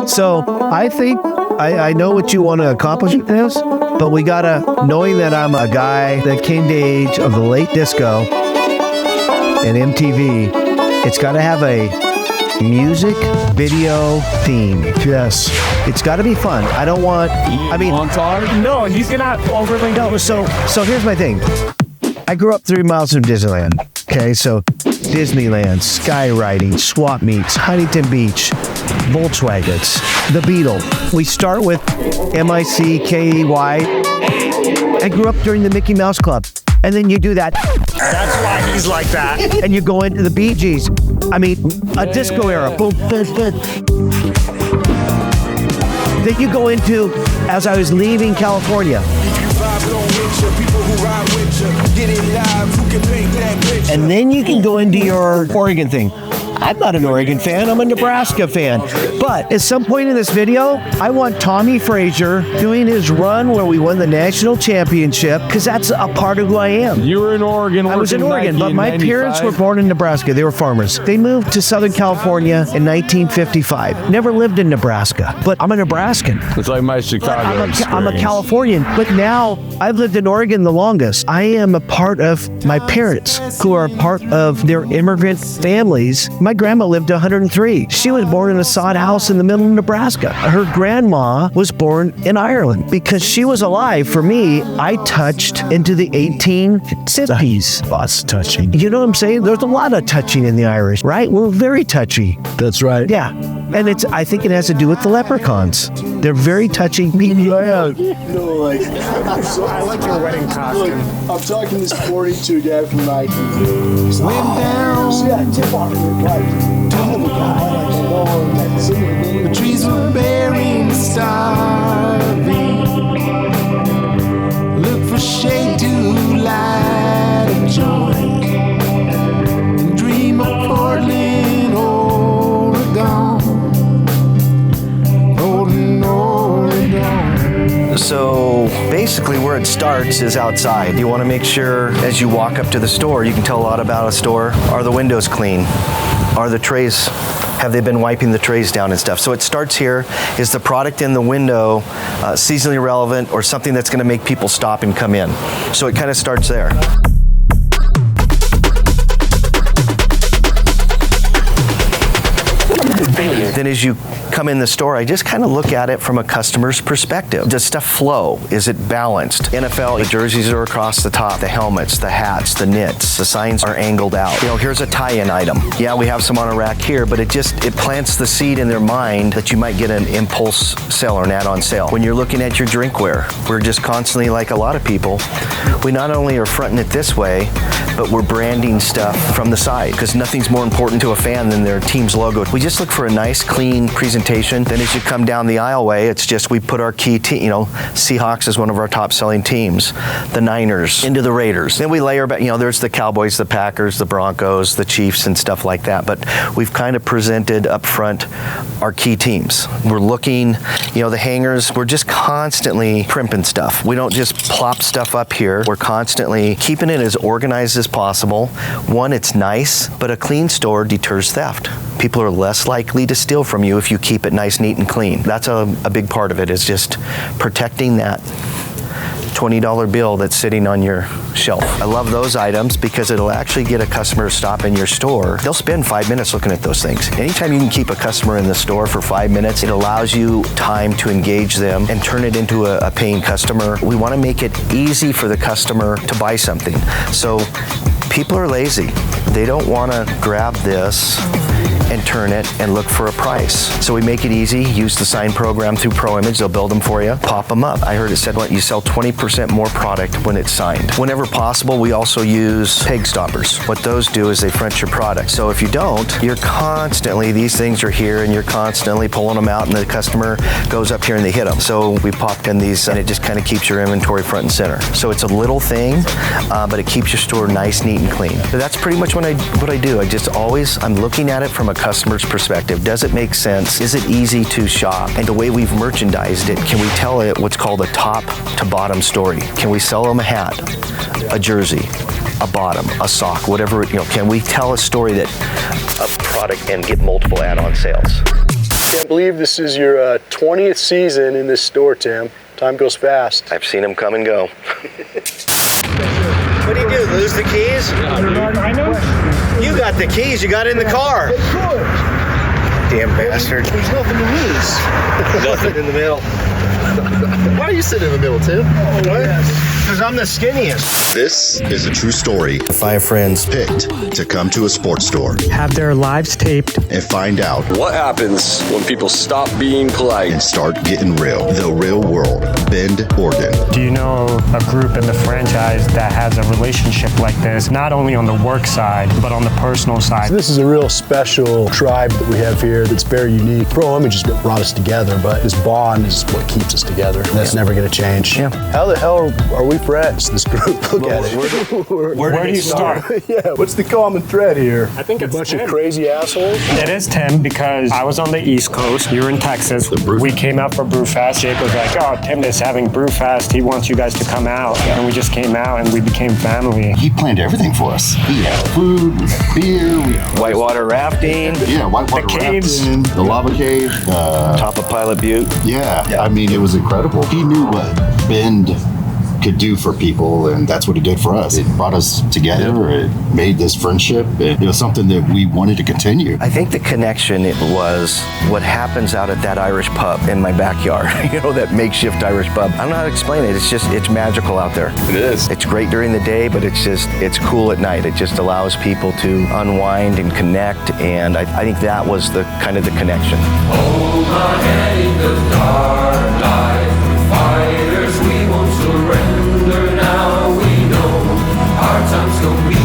So I think I know what you want to accomplish with this, but we gotta, knowing that I'm a guy that came to age of the late disco and MTV, it's gotta have a music video theme. Yes. It's gotta be fun. I don't want, No, he's gonna overlay. no, so here's my thing. I grew up 3 miles from Disneyland. Okay, so Disneyland, skywriting, swap meets, Huntington Beach, Volkswagens, the Beetle. We start with M-I-C-K-E-Y. I grew up during the Mickey Mouse Club. And then you do that. That's why he's like that. And you go into the Bee Gees. I mean, a disco era. Boom, boom, boom. Then you go into, as I was leaving California. And then you can go into your Oregon thing. I'm not an Oregon fan, I'm a Nebraska fan. But at some point in this video, I want Tommy Frazier doing his run where we won the national championship, because that's a part of who I am. You were in Oregon. I was in Oregon, but my parents were born in Nebraska. They were farmers. They moved to Southern California in 1955. Never lived in Nebraska, but I'm a Nebraskan. It's like my Chicago I'm a Californian, but now I've lived in Oregon the longest. I am a part of my parents, who are part of their immigrant families. My grandma lived to 103. She was born in a sod house in the middle of Nebraska. Her grandma was born in Ireland. Because she was alive, for me, I touched into the 1850s. Lots of touching. You know what I'm saying? There's a lot of touching in the Irish, right? We're very touchy. That's right. Yeah. And I think it has to do with the leprechauns. They're very touching people. Yeah. I like your wedding costume. Look, I'm talking this 42 guy from Nike. Yeah, Timm Bartlett. The trees were bearing, starving. Look for shade to light a joint and dream of Portland, Oregon. Portland, Oregon. So basically where it starts is outside. You want to make sure as you walk up to the store, you can tell a lot about a store. Are the windows clean? Are the trays, have they been wiping the trays down and stuff? So it starts here. Is the product in the window seasonally relevant or something that's going to make people stop and come in? So it kind of starts there. Then as you come in the store, I just kind of look at it from a customer's perspective. Does stuff flow? Is it balanced? NFL, the jerseys are across the top, the helmets, the hats, the knits, the signs are angled out. You know, here's a tie-in item. Yeah, we have some on a rack here, but it plants the seed in their mind that you might get an impulse sale or an add-on sale. When you're looking at your drinkware, we're just constantly, like a lot of people, we not only are fronting it this way, but we're branding stuff from the side, because nothing's more important to a fan than their team's logo. We just look for a nice, clean presentation. Then as you come down the aisleway, it's just we put our key team, you know, Seahawks is one of our top selling teams, the Niners, into the Raiders. Then we layer back, you know, there's the Cowboys, the Packers, the Broncos, the Chiefs, and stuff like that. But we've kind of presented up front our key teams. We're looking, you know, the hangers, we're just constantly primping stuff. We don't just plop stuff up here. We're constantly keeping it as organized as possible. One, it's nice, but a clean store deters theft. People are less likely to steal from you if you keep it nice, neat, and clean. That's a big part of it, is just protecting that $20 bill that's sitting on your shelf. I love those items because it'll actually get a customer to stop in your store. They'll spend 5 minutes looking at those things. Anytime you can keep a customer in the store for 5 minutes, it allows you time to engage them and turn it into a paying customer. We want to make it easy for the customer to buy something. So people are lazy. They don't want to grab this and turn it and look for a price. So we make it easy. Use the sign program through ProImage. They'll build them for you. Pop them up. I heard it said you sell 20% more product when it's signed. Whenever possible, we also use peg stoppers. What those do is they front your product. So if you don't, you're constantly, these things are here and you're constantly pulling them out and the customer goes up here and they hit them. So we popped in these and it just kind of keeps your inventory front and center. So it's a little thing, but it keeps your store nice, neat, and clean. So that's pretty much what I do. I'm looking at it from a customer's perspective. Does it make sense? Is it easy to shop? And the way we've merchandised it, can we tell it what's called a top to bottom story? Can we sell them a hat, a jersey, a bottom, a sock, whatever, you know, can we tell a story that product and get multiple add-on sales. Can't believe this is your 20th season in this store, Tim. Time goes fast. I've seen them come and go. What do you do, lose the keys? I know. You got the keys, you got in the car. Damn bastard. There's nothing to lose. Nothing in the middle. Why are you sitting in the middle, Tim? Because I'm the skinniest. This is a true story. 5 friends Picked to come to a sports store Have their lives taped. and find out What happens when people stop being polite? and start getting real. The real world. Bend, Oregon. Do you know a group in the franchise that has a relationship like this, not only on the work side, but on the personal side? This is a real special tribe that we have here that's very unique. Pro Image is what brought us together, but this bond is what keeps us together. That's never going to change. Yeah. How the hell are we friends, this group? Look at it. Where do you start? Yeah, what's the common thread here? I think it's a bunch Tim. of crazy assholes. It is Tim because I was on the East Coast. You were in Texas. We came out for Brewfest. Jake was like, "Oh, Tim is having Brewfest. He wants you guys to come out." And we just came out and we became family. He planned everything for us. He had food, we had beer, we had Whitewater rafting, whitewater caves. rafting, the lava cave. top of Pilot Butte. Yeah, I mean, it was incredible. He knew what Bend could do for people, and that's what it did for us. It brought us together. It made this friendship. It was something that we wanted to continue. I think the connection it was what happens out at that Irish pub in my backyard. That makeshift Irish pub. I don't know how to explain it. It's magical out there. It is. It's great during the day, but it's cool at night. It just allows people to unwind and connect, and I think that was the kind of the connection. Hold my hand in the dark light. Fighters, we won't surrender now. We know our time's gonna be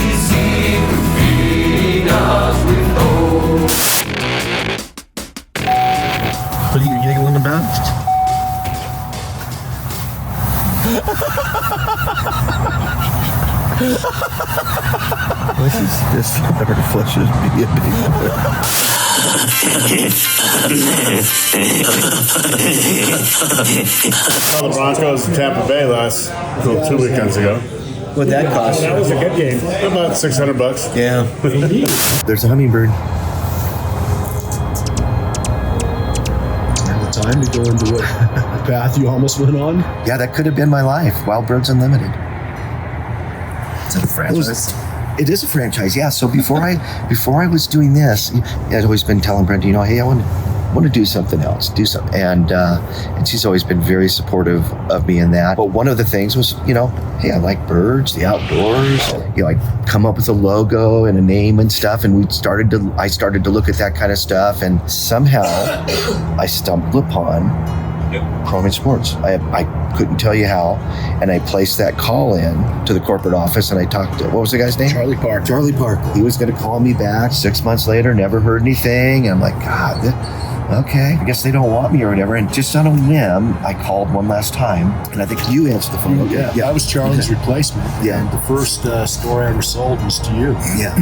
easy. We're feeding us with hope. What are you giggling about? This never flushes me a Saw the Broncos in Tampa Bay two weekends ago. What'd that cost? That was a good game. About $600. Yeah. There's a hummingbird. The time to go into what path you almost went on. Yeah, that could have been my life. Wild Birds Unlimited. It's a franchise. It is a franchise, yeah. So before I was doing this, I'd always been telling Brenda, hey, I want to do something else, and she's always been very supportive of me in that. But one of the things was, hey, I like birds, the outdoors. I come up with a logo and a name and stuff, and I started to look at that kind of stuff, and somehow I stumbled upon Chrome Sports. I couldn't tell you how, and I placed that call in to the corporate office, and I talked to, what was the guy's name? Charlie Park. Charlie Park. He was going to call me back 6 months later, never heard anything, and I'm like, God, okay, I guess they don't want me or whatever. And just on a whim, I called one last time, and I think you answered the phone. Okay. Yeah, I was Charlie's replacement. Yeah. And the first store I ever sold was to you. Yeah.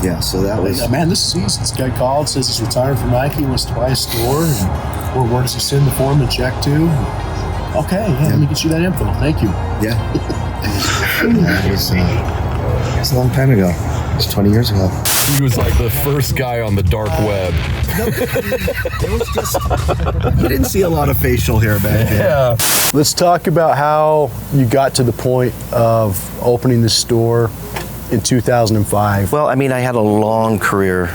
Yeah, so that was... Man, this season, this guy called, says he's retired from Nike, wants to buy a store, and where does he send the form and check to? Okay, let me get you that info. Thank you. Yeah. It's a long time ago. It's 20 years ago. He was like the first guy on the dark web. You didn't see a lot of facial hair back then. Yeah. Let's talk about how you got to the point of opening the store in 2005. Well, I had a long career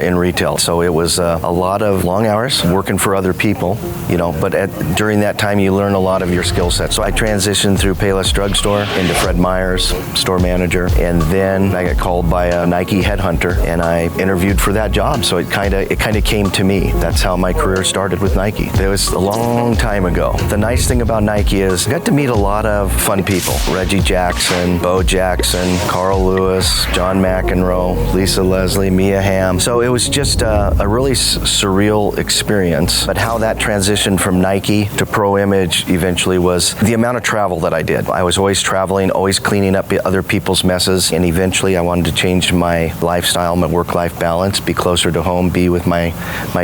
in retail, so it was a lot of long hours working for other people, but during that time you learn a lot of your skill set. So I transitioned through Payless Drugstore into Fred Meyer's store manager, and then I got called by a Nike headhunter, and I interviewed for that job. So it kind of came to me. That's how my career started with Nike. It was a long time ago. The nice thing about Nike is I got to meet a lot of fun people: Reggie Jackson, Bo Jackson, Carl Lewis, John McEnroe, Lisa Leslie, Mia Hamm. So So it was just a really surreal experience. But how that transitioned from Nike to Pro Image eventually was the amount of travel that I did. I was always traveling, always cleaning up other people's messes, and eventually I wanted to change my lifestyle, my work-life balance, be closer to home, be with my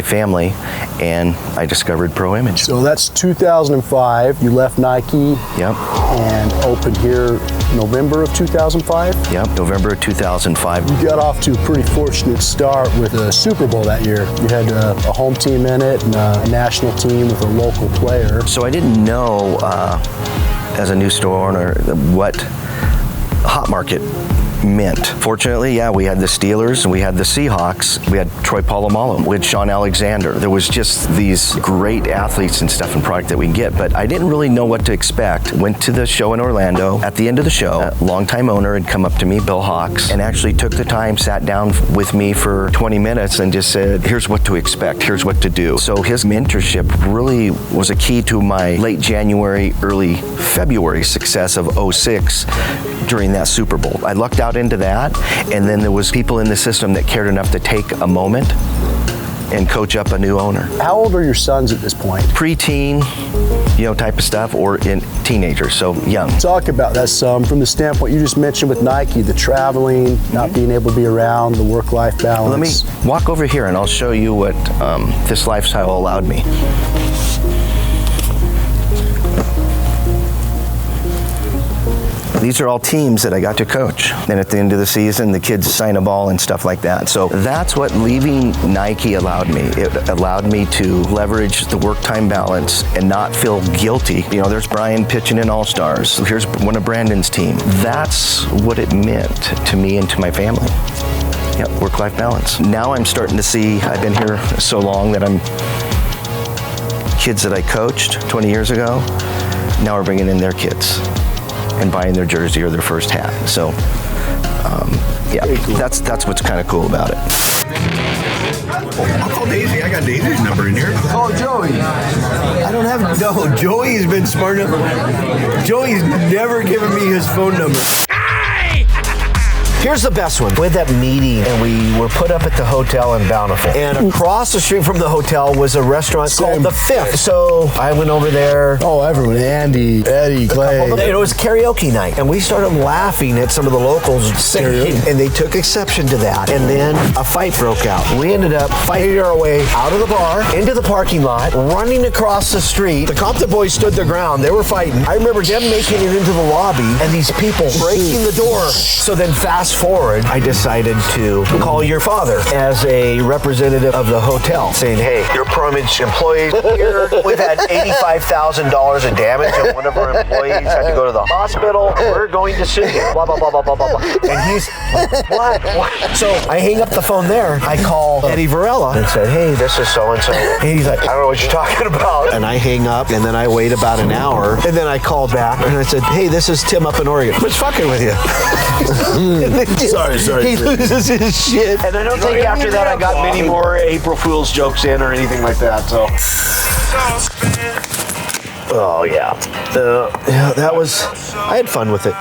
family, and I discovered Pro Image. So that's 2005. You left Nike. Yep. And opened here November of 2005? Yep, November of 2005. You got off to a pretty fortunate start with a Super Bowl that year. You had a home team in it and a national team with a local player. So I didn't know, as a new store owner, what hot market meant. Fortunately, yeah, we had the Steelers and we had the Seahawks. We had Troy Polamalu, we had Sean Alexander. There was just these great athletes and stuff and product that we can get, but I didn't really know what to expect. Went to the show in Orlando. At the end of the show, a longtime owner had come up to me, Bill Hawks, and actually took the time, sat down with me for 20 minutes and just said, here's what to expect, here's what to do. So his mentorship really was a key to my late January, early February success of 06 during that Super Bowl. I lucked out into that, and then there was people in the system that cared enough to take a moment and coach up a new owner. How old are your sons at this point? Pre-teen, type of stuff, or in teenagers, so young. Talk about that some from the standpoint you just mentioned with Nike, the traveling, not being able to be around, the work-life balance. Let me walk over here and I'll show you what this lifestyle allowed me. These are all teams that I got to coach. And at the end of the season, the kids sign a ball and stuff like that. So that's what leaving Nike allowed me. It allowed me to leverage the work-time balance and not feel guilty. There's Brian pitching in All-Stars. Here's one of Brandon's team. That's what it meant to me and to my family. Yep, work-life balance. Now I'm starting to see, I've been here so long that kids that I coached 20 years ago, now we're bringing in their kids and buying their jersey or their first hat. So, cool. That's what's kind of cool about it. I'll call Daisy. I got Daisy's number in here. Call Joey. I don't have. No, Joey's been smart enough. Joey's never given me his phone number. Here's the best one. We had that meeting, and we were put up at the hotel in Bountiful. And across the street from the hotel was a restaurant called The Fifth. So I went over there. Oh, everyone. Andy, Eddie, Clay. And it was karaoke night. And we started laughing at some of the locals singing. And they took exception to that. And then a fight broke out. We ended up fighting our way out of the bar, into the parking lot, running across the street. The Compton boys stood their ground. They were fighting. I remember them making it into the lobby and these people breaking the door. So then fast forward, I decided to call your father as a representative of the hotel, saying, hey, you're Pro Image employees here. We've had $85,000 in damage, and one of our employees had to go to the hospital. We're going to sue you. Blah, blah, blah, blah, blah, blah. And he's like, what? So I hang up the phone there. I call Eddie Varela and said, hey, this is so-and-so. And he's like, I don't know what you're talking about. And I hang up, and then I wait about an hour, and then I called back, and I said, hey, this is Tim up in Oregon. What's fucking with you? Sorry. He loses his shit. And I don't think after that I got many more April Fool's jokes in or anything like that, so. Oh, yeah. I had fun with it.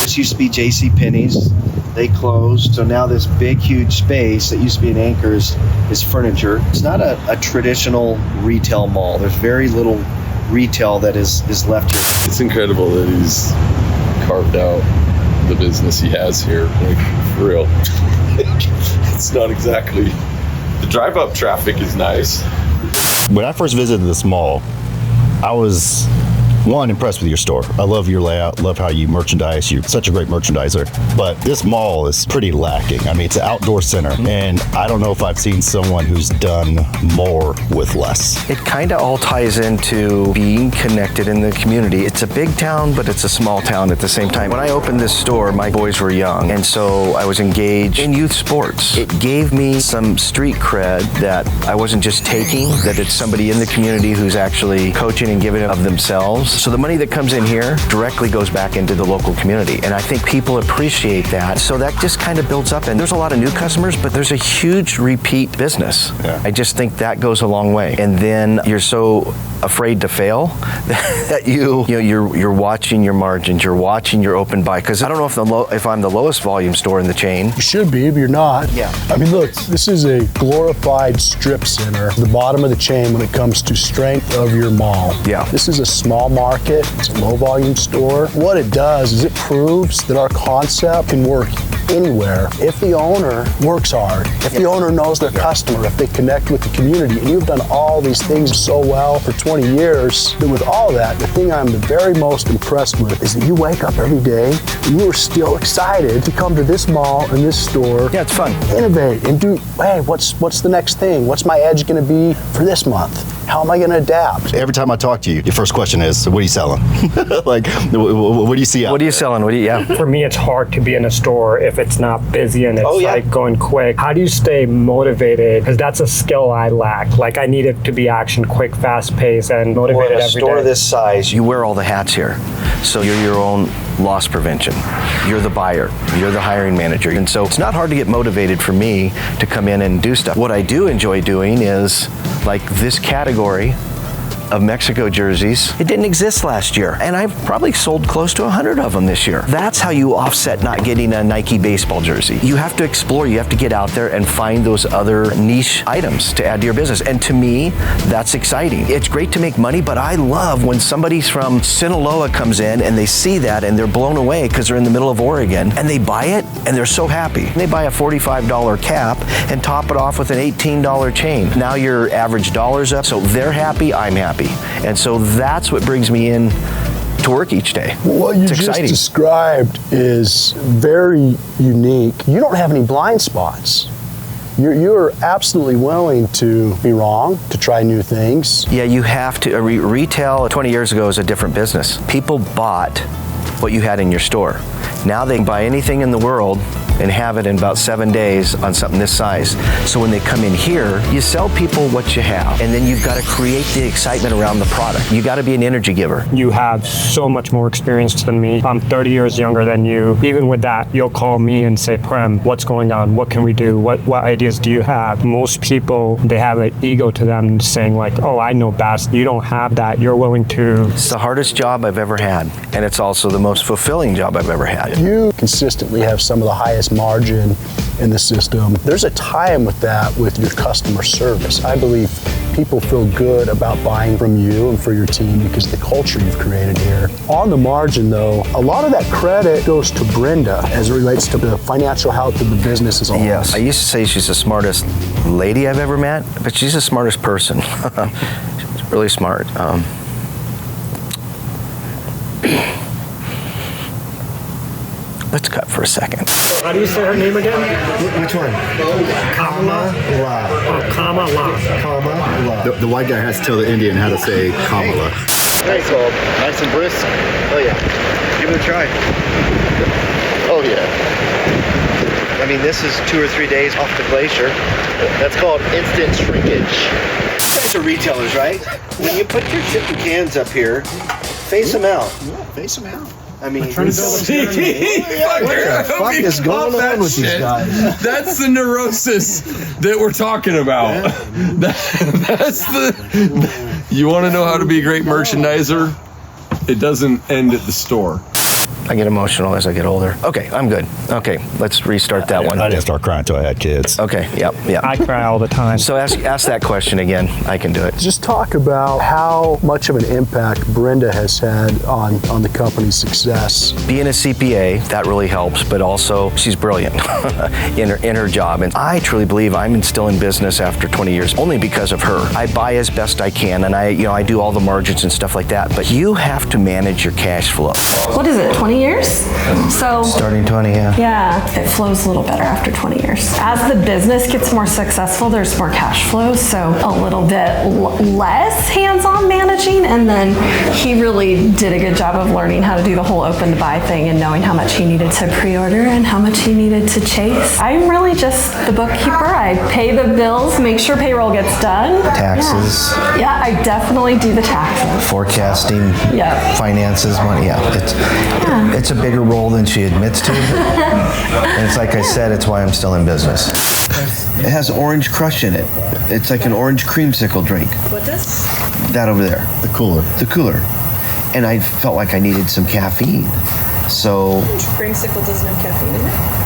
This used to be J.C. Penney's. They closed, so now this big, huge space that used to be in Anchors is furniture. It's not a traditional retail mall. There's very little retail that is left here. It's incredible that he's carved out the business he has here, like, for real. It's not exactly, the drive-up traffic is nice. When I first visited this mall, I was impressed with your store. I love your layout, love how you merchandise. You're such a great merchandiser. But this mall is pretty lacking. I mean, it's an outdoor center, and I don't know if I've seen someone who's done more with less. It kind of all ties into being connected in the community. It's a big town, but it's a small town at the same time. When I opened this store, my boys were young, and so I was engaged in youth sports. It gave me some street cred that I wasn't just taking, that it's somebody in the community who's actually coaching and giving of themselves. So the money that comes in here directly goes back into the local community. And I think people appreciate that. So that just kind of builds up. And there's a lot of new customers, but there's a huge repeat business. Yeah. I just think that goes a long way. And then you're so afraid to fail that you're watching your margins, you're watching your open buy. Because I don't know if I'm the lowest volume store in the chain. You should be, but you're not. Yeah. I mean, look, this is a glorified strip center, the bottom of the chain when it comes to strength of your mall. Yeah. This is a small market. It's a low volume store. What it does is it proves that our concept can work anywhere if the owner works hard, if the owner knows their customer, if they connect with the community. And you've done all these things so well for 20 years that with all that, the thing I'm the very most impressed with is that you wake up every day and you are still excited to come to this mall and this store. Yeah, it's fun. Innovate and do, hey, what's the next thing? What's my edge going to be for this month? How am I going to adapt? Every time I talk to you, your first question is, what are you selling? Like, what do you see out What are you selling? For me, it's hard to be in a store if it's not busy and it's like going quick. How do you stay motivated? Because that's a skill I lack. Like, I need it to be action quick, fast paced, and motivated in a every store day. this size, you wear all the hats here. So you're your own loss prevention. You're the buyer. You're the hiring manager. And so it's not hard to get motivated for me to come in and do stuff. What I do enjoy doing is like this category of Mexico jerseys. It didn't exist last year, and I've probably sold close to 100 of them this year. That's how you offset not getting a Nike baseball jersey. You have to explore, you have to get out there and find those other niche items to add to your business. And to me, that's exciting. It's great to make money, but I love when somebody from Sinaloa comes in and they see that and they're blown away because they're in the middle of Oregon and they buy it and they're so happy. They buy a $45 cap and top it off with an $18 chain. Now your average dollar's up, so they're happy, I'm happy. And so that's what brings me in to work each day. What you just described is very unique. You don't have any blind spots. You're absolutely willing to be wrong, to try new things. Yeah, you have to. Retail 20 years ago was a different business. People bought what you had in your store. Now they can buy anything in the world and have it in about 7 days on something this size. So when they come in here, you sell people what you have, and then you've got to create the excitement around the product. You got to be an energy giver. You have so much more experience than me. I'm 30 years younger than you. Even with that, you'll call me and say, Prem, what's going on? What can we do? What ideas do you have? Most people, they have an ego to them saying like, oh, I know best. You don't have that. You're willing to. It's the hardest job I've ever had, and it's also the most fulfilling job I've ever had. You consistently have some of the highest margin in the system. There's a time with that with your customer service. I believe people feel good about buying from you and for your team because of the culture you've created here. On the margin though, a lot of that credit goes to Brenda as it relates to the financial health of the business as a whole. Yes, I used to say she's the smartest lady I've ever met, but she's the smartest person. She's really smart. Let's cut for a second. How do you say her name again? Which one? Kamala. Oh, Kamala. The white guy has to tell the Indian how to say Kamala. Nice, nice and brisk. Oh yeah. Give it a try. Oh yeah. I mean, this is 2 or 3 days off the glacier. That's called instant shrinkage. You guys are retailers, right? When you put your shipping cans up here, face them out. Yeah, face them out. I mean, what the fuck is going on with these guys? That's the neurosis that we're talking about. That's the. You want to know how to be a great merchandiser? It doesn't end at the store. I get emotional as I get older. Okay, I'm good. Okay, let's restart that one. I didn't start crying until I had kids. Okay, yep. I cry all the time. So ask that question again. I can do it. Just talk about how much of an impact Brenda has had on the company's success. Being a CPA, that really helps, but also she's brilliant in her job. And I truly believe I'm still in business after 20 years only because of her. I buy as best I can, and I do all the margins and stuff like that, but you have to manage your cash flow. What is it, 20 years? So starting 20, yeah. Yeah, it flows a little better after 20 years. As the business gets more successful, there's more cash flow, so a little bit less hands-on managing, and then he really did a good job of learning how to do the whole open to buy thing and knowing how much he needed to pre-order and how much he needed to chase. I'm really just the bookkeeper. I pay the bills, make sure payroll gets done. Taxes. Yeah, I definitely do the taxes. Forecasting. Yeah. Finances, money, it's a bigger role than she admits to. And it's like I said, it's why I'm still in business. It has orange crush in it. It's like an orange creamsicle drink. What this? that over there. The cooler. The cooler. And I felt like I needed some caffeine. So... Dreamsicle doesn't have caffeine in it.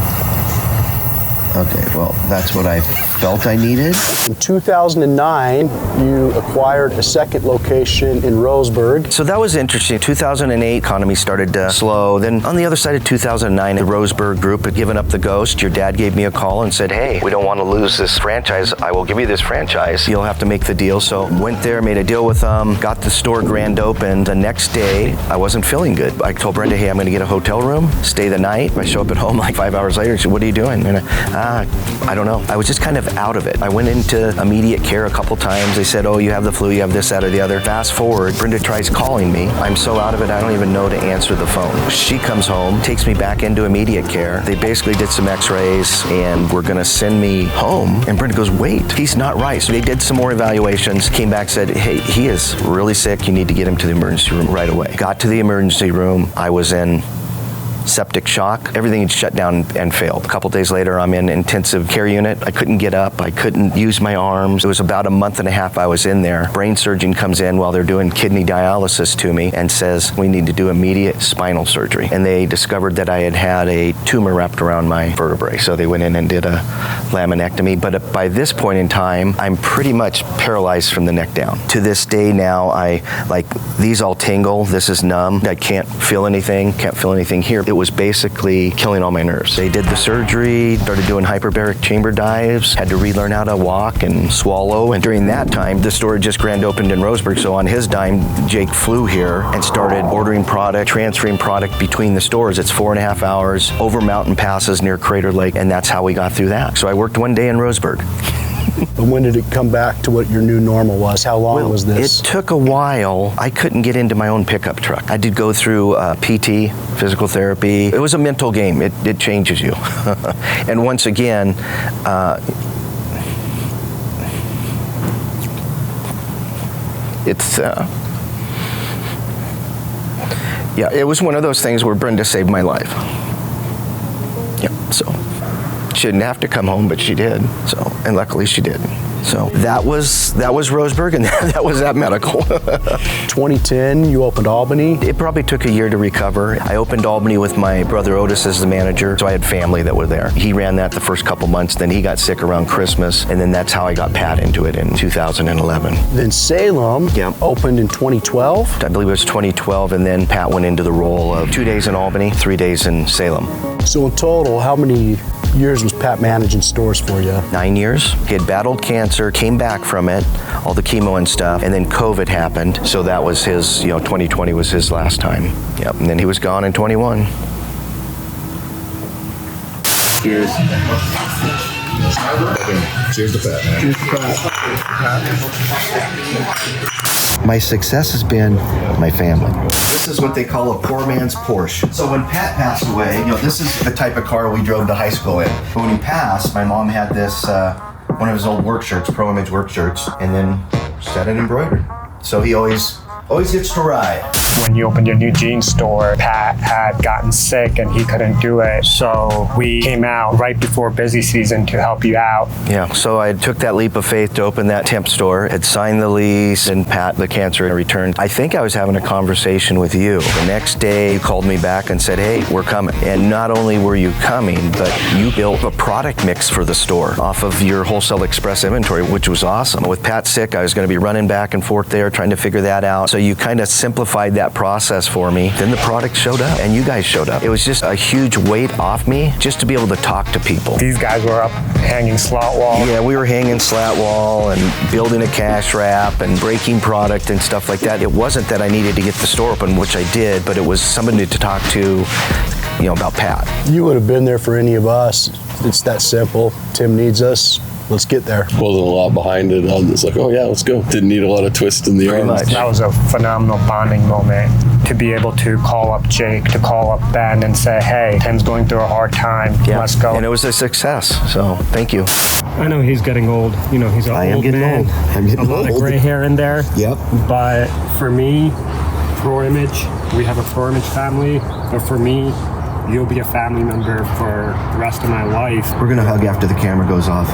Okay, well, that's what I felt I needed. In 2009, you acquired a second location in Roseburg. So that was interesting. 2008, economy started to slow. Then on the other side of 2009, the Roseburg group had given up the ghost. Your dad gave me a call and said, hey, we don't want to lose this franchise. I will give you this franchise. You'll have to make the deal. So went there, made a deal with them, got the store grand open. The next day, I wasn't feeling good. I told Brenda, hey, I'm going to get a hotel room, stay the night. I show up at home like 5 hours later. She said, what are you doing? And I don't know. I was just kind of out of it. I went into immediate care a couple times. They said, oh, you have the flu, you have this, that, or the other. Fast forward, Brenda tries calling me. I'm so out of it, I don't even know to answer the phone. She comes home, takes me back into immediate care. They basically did some x-rays and were gonna send me home. And Brenda goes, wait, he's not right. So they did some more evaluations, came back, said, hey, he is really sick. You need to get him to the emergency room right away. Got to the emergency room. I was in septic shock. Everything had shut down and failed. A couple days later, I'm in intensive care unit. I couldn't get up. I couldn't use my arms. It was about a month and a half I was in there. Brain surgeon comes in while they're doing kidney dialysis to me and says, we need to do immediate spinal surgery. And they discovered that I had had a tumor wrapped around my vertebrae. So they went in and did a laminectomy. But by this point in time, I'm pretty much paralyzed from the neck down. To this day now, these all tingle. This is numb. I can't feel anything here. It was basically killing all my nerves. They did the surgery, started doing hyperbaric chamber dives, had to relearn how to walk and swallow. And during that time, the store just grand opened in Roseburg. So on his dime, Jake flew here and started ordering product, transferring product between the stores. It's 4.5 hours over mountain passes near Crater Lake. And that's how we got through that. So I worked one day in Roseburg. But when did it come back to what your new normal was? How long was this? It took a while. I couldn't get into my own pickup truck. I did go through PT, physical therapy. It was a mental game. It changes you. And once again, it was one of those things where Brenda saved my life. Yeah, so. She didn't have to come home, but she did. So, and luckily she did. So that was Roseburg, and that was that medical. 2010, you opened Albany. It probably took a year to recover. I opened Albany with my brother Otis as the manager, so I had family that were there. He ran that the first couple months, then he got sick around Christmas, and then that's how I got Pat into it in 2011. Then Salem opened in 2012? I believe it was 2012, and then Pat went into the role of 2 days in Albany, 3 days in Salem. So in total, how many years was Pat managing stores for you? 9 years. He had battled cancer, came back from it, all the chemo and stuff, and then COVID happened. So that was his, 2020 was his last time. Yep, and then he was gone in 21. Cheers. Cheers to Pat. Cheers to Pat. My success has been my family. This is what they call a poor man's Porsche. So when Pat passed away, this is the type of car we drove to high school in. But when he passed, my mom had this, one of his old work shirts, Pro Image work shirts, and then set it embroidered. So he always gets to ride. When you opened your new jeans store, Pat had gotten sick and he couldn't do it. So we came out right before busy season to help you out. Yeah, so I took that leap of faith to open that temp store, had signed the lease, and Pat, the cancer, returned. I think I was having a conversation with you. The next day, you called me back and said, hey, we're coming. And not only were you coming, but you built a product mix for the store off of your Wholesale Express inventory, which was awesome. With Pat sick, I was going to be running back and forth there, trying to figure that out. So you kind of simplified that process for me. Then the product showed up and you guys showed up. It was just a huge weight off me just to be able to talk to people. These guys were up hanging slat wall. Yeah, we were hanging slat wall and building a cash wrap and breaking product and stuff like that. It wasn't that I needed to get the store open, which I did, but it was somebody to talk to, about Pat. You would have been there for any of us. It's that simple. Tim needs us. Let's get there. Wasn't a lot behind it. I was like, oh yeah, let's go. Didn't need a lot of twist in the arms. That was a phenomenal bonding moment to be able to call up Jake, to call up Ben and say, hey, Tim's going through a hard time. Yeah. Let's go. And it was a success. So thank you. I know he's getting old. He's an old man. I'm getting a lot of gray hair in there. Yep. But for me, Pro Image, we have a Pro Image family. But for me, you'll be a family member for the rest of my life. We're gonna hug after the camera goes off.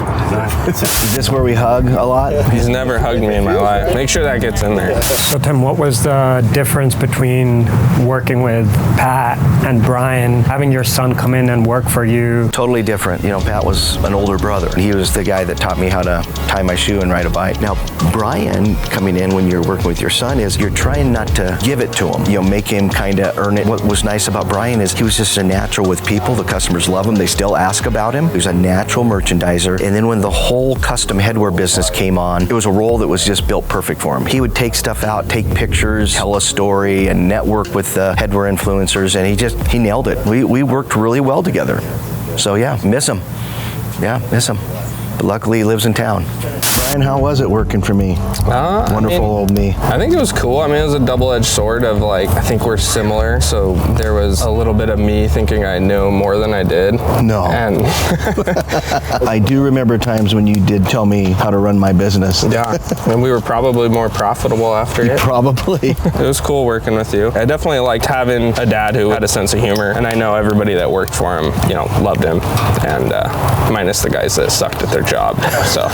Is this where we hug a lot? He's never hugged me in my life. Make sure that gets in there. So Tim, what was the difference between working with Pat and Brian, having your son come in and work for you? Totally different. You know, Pat was an older brother. He was the guy that taught me how to tie my shoe and ride a bike. Now, Brian coming in when you're working with your son is you're trying not to give it to him. You know, make him kind of earn it. What was nice about Brian is he was just a natural with people. The customers love him. They still ask about him. He was a natural merchandiser. And then when the whole custom headwear business came on, it was a role that was just built perfect for him. He would take stuff out, take pictures, tell a story, and network with the headwear influencers, and he nailed it. We worked really well together. So yeah, miss him. Yeah, miss him. But luckily he lives in town. Brian, how was it working for me? Wonderful old me. I think it was cool. I mean, it was a double-edged sword of like, I think we're similar. So there was a little bit of me thinking I knew more than I did. No. And I do remember times when you did tell me how to run my business. Yeah, and we were probably more profitable after it. Probably. It was cool working with you. I definitely liked having a dad who had a sense of humor, and I know everybody that worked for him, you know, loved him, and minus the guys that sucked at their job. So.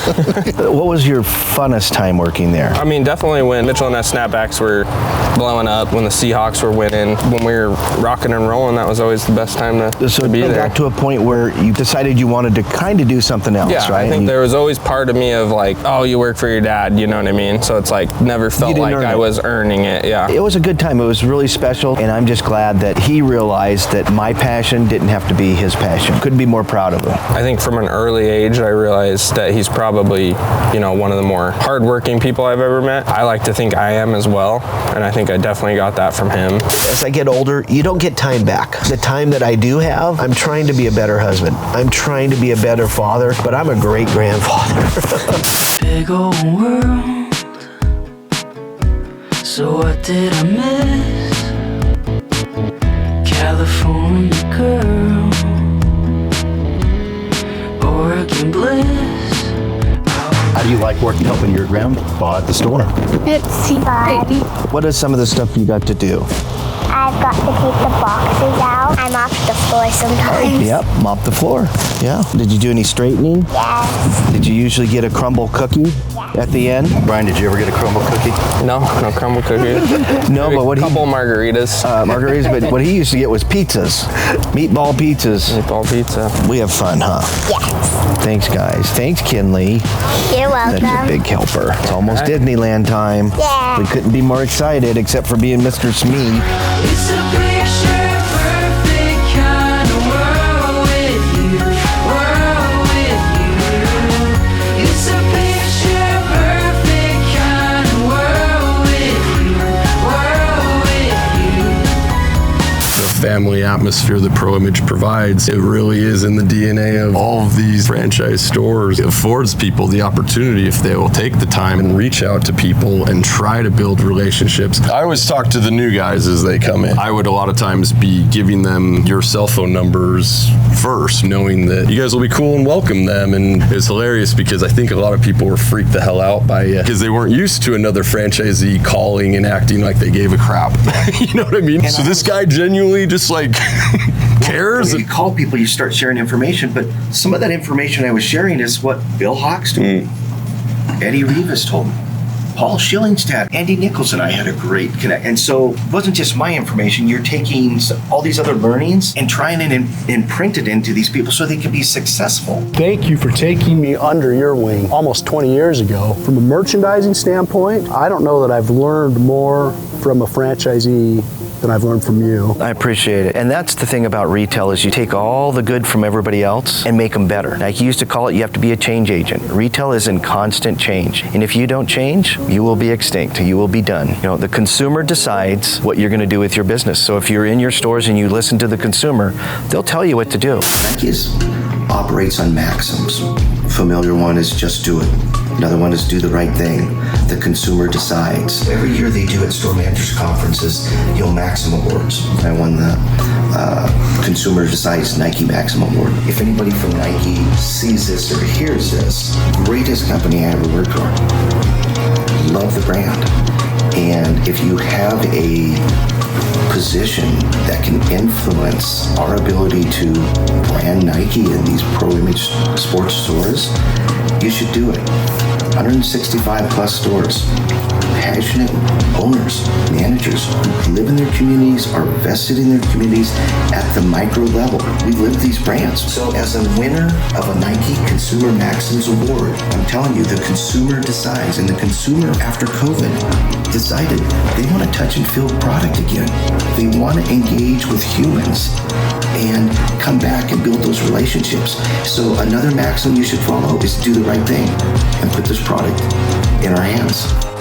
What was your funnest time working there? I mean, definitely when Mitchell and Ness snapbacks were blowing up, when the Seahawks were winning, when we were rocking and rolling, that was always the best time to be there. Got to a point where you decided you wanted to kind of do something else, yeah, right? I think there was always part of me of like, oh, you work for your dad, you know what I mean? So it's like, never felt like I was earning it, yeah. It was a good time. It was really special, and I'm just glad that he realized that my passion didn't have to be his passion. Couldn't be more proud of him. I think from an early age, I realized that he's probably, you know, one of the more hardworking people I've ever met. I like to think I am as well, and I think I definitely got that from him. As I get older, you don't get time back. The time that I do have, I'm trying to be a better husband. I'm trying to be a better father, but I'm a great grandfather. Big old world, so what did I miss? California girl, Oregon bliss. How do you like working, helping your grandpa at the store? It's fun. What is some of the stuff you got to do? I've got to take the boxes out. I mop the floor sometimes. Yep, mop the floor. Yeah. Did you do any straightening? Yes. Did you usually get a crumble cookie at the end? Brian, did you ever get a crumble cookie? No crumble cookie. No, maybe but what a couple margaritas. Margaritas, but what he used to get was pizzas. Meatball pizzas. Meatball pizza. We have fun, huh? Yes. Thanks, guys. Thanks, Kinley. You're welcome. That's a big helper. It's almost Disneyland time. Yeah. We couldn't be more excited except for being Mr. Smee. It's a picture perfect kind of world with you, world with you. It's a picture perfect kind of world with you, world with you. The family atmosphere that Pro Image provides, it really is in the DNA of all of these franchise stores. It affords people the opportunity, if they will take the time and reach out to people and try to build relationships. I always talk to the new guys as they come in. I would a lot of times be giving them your cell phone numbers first, knowing that you guys will be cool and welcome them. And it's hilarious because I think a lot of people were freaked the hell out by it because they weren't used to another franchisee calling and acting like they gave a crap. You know what I mean? So this guy genuinely just like cares. You call people, you start sharing information, but some of that information I was sharing is what Bill Hawks told me, Eddie Rivas told me, Paul Schillingstad, Andy Nichols and I had a great connect. And so it wasn't just my information, you're taking all these other learnings and trying to imprint it into these people so they can be successful. Thank you for taking me under your wing almost 20 years ago. From a merchandising standpoint, I don't know that I've learned more from a franchisee than I've learned from you. I appreciate it. And that's the thing about retail is you take all the good from everybody else and make them better. Like you used to call it, you have to be a change agent. Retail is in constant change. And if you don't change, you will be extinct. You will be done. You know, the consumer decides what you're going to do with your business. So if you're in your stores and you listen to the consumer, they'll tell you what to do. Nike operates on maxims. Familiar one is just do it. Another one is do the right thing. The consumer decides. Every year they do at store managers conferences, Maxim Awards. I won the Consumer Decides Nike Maxim Award. If anybody from Nike sees this or hears this, greatest company I ever worked for. Love the brand. And if you have a position that can influence our ability to brand Nike in these pro image sports stores, you should do it. 165 plus stores. Passionate owners, managers who live in their communities, are vested in their communities at the micro level. We live these brands. So as a winner of a Nike Consumer Maxims Award, I'm telling you, the consumer decides, and the consumer after COVID decided they want to touch and feel product again. They want to engage with humans and come back and build those relationships. So another maxim you should follow is do the right thing and put this product in our hands.